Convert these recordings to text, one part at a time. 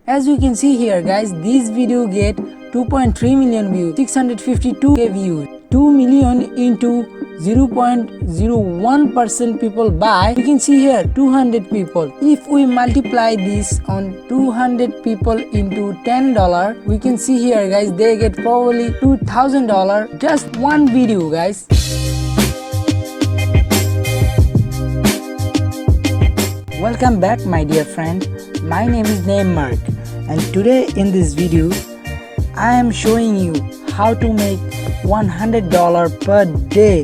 As you can see here guys, this video get 2.3 million views, 652k views, 2 million into 0.01% people buy. You can see here 200 people. If we multiply this on 200 people into $10, we can see here guys, they get probably $2,000 just one video guys. Welcome back my dear friend, my name is Naim, and today in this video I am showing you how to make $100 per day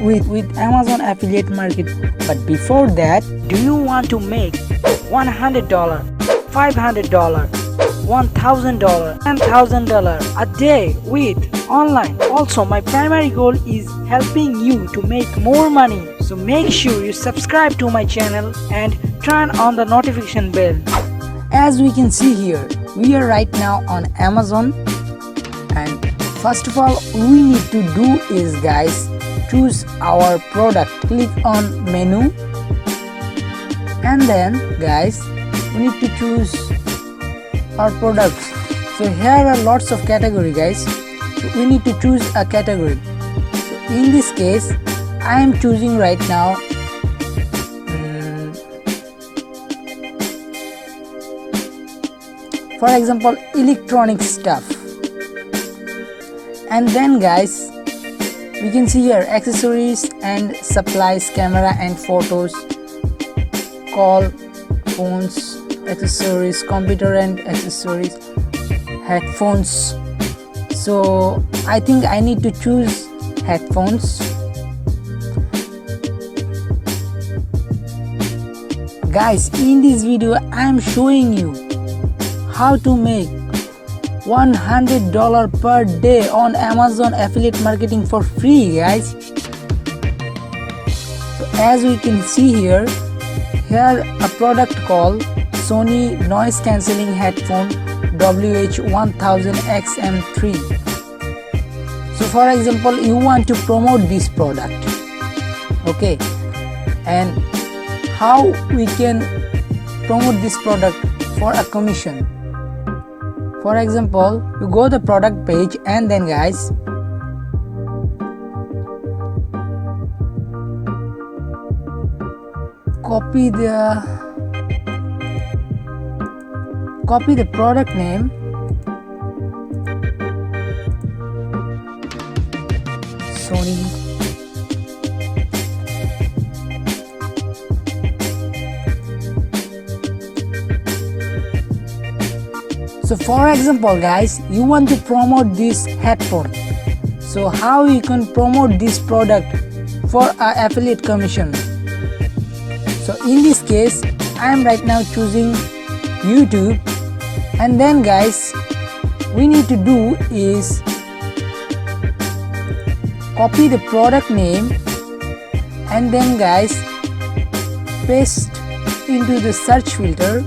with Amazon affiliate market. But before that, do you want to make $100, $500, $1,000, $10,000 a day with online? Also, my primary goal is helping you to make more money. So make sure you subscribe to my channel and turn on the notification bell. As we can see here, we are right now on Amazon, and first of all we need to do is guys, choose our product, click on menu, and then guys we need to choose our products. So here are lots of category guys, so we need to choose a category. So in this case I am choosing right now for example electronic stuff. And then guys we can see here accessories and supplies, camera and photos, call, phones, accessories, computer and accessories, headphones. So I think I need to choose headphones. Guys, in this video I am showing you how to make $100 per day on Amazon affiliate marketing for free guys. So as we can see here a product called Sony noise cancelling headphone WH-1000XM3. So for example you want to promote this product, okay, and how we can promote this product for a commission. For example, you go to the product page and then guys copy the product name, Sony. So for example guys, you want to promote this headphone. So how you can promote this product for a affiliate commission? So in this case I am right now choosing YouTube, and then guys we need to do is copy the product name and then guys paste into the search filter.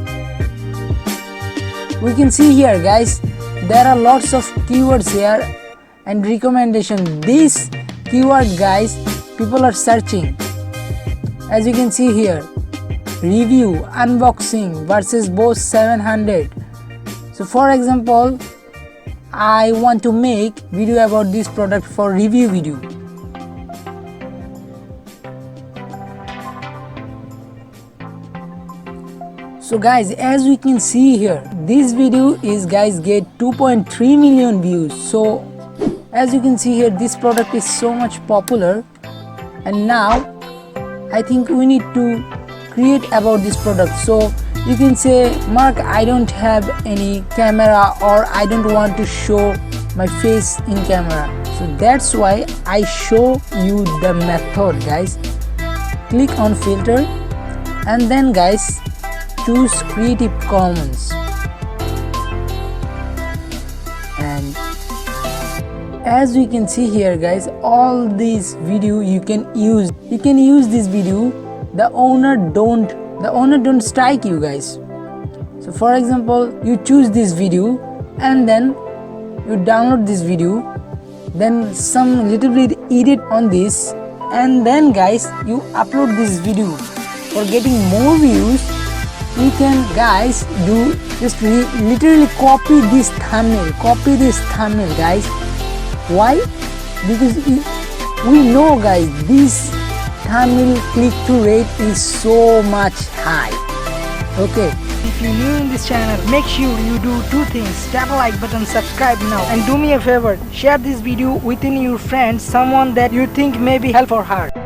We can see here guys, there are lots of keywords here and recommendation. This keyword guys people are searching. As you can see here, review, unboxing versus Bose 700. So for example I want to make video about this product for review video. So guys, as we can see here, this video is guys get 2.3 million views. So as you can see here, this product is so much popular, and now I think we need to create about this product. So you can say, Mark, I don't have any camera or I don't want to show my face in camera. So that's why I show you the method guys. Click on filter and then guys choose Creative Commons, and as we can see here guys, all these video you can use this video. The owner don't strike you guys. So for example you choose this video and then you download this video, then some little bit edit on this, and then guys you upload this video. For getting more views we can guys do just literally copy this thumbnail guys. Why? Because we know guys, this thumbnail click-through rate is so much high. Okay, if you're new in this channel, make sure you do two things: tap a like button, subscribe now, and do me a favor, share this video within your friends, someone that you think may be helpful for her.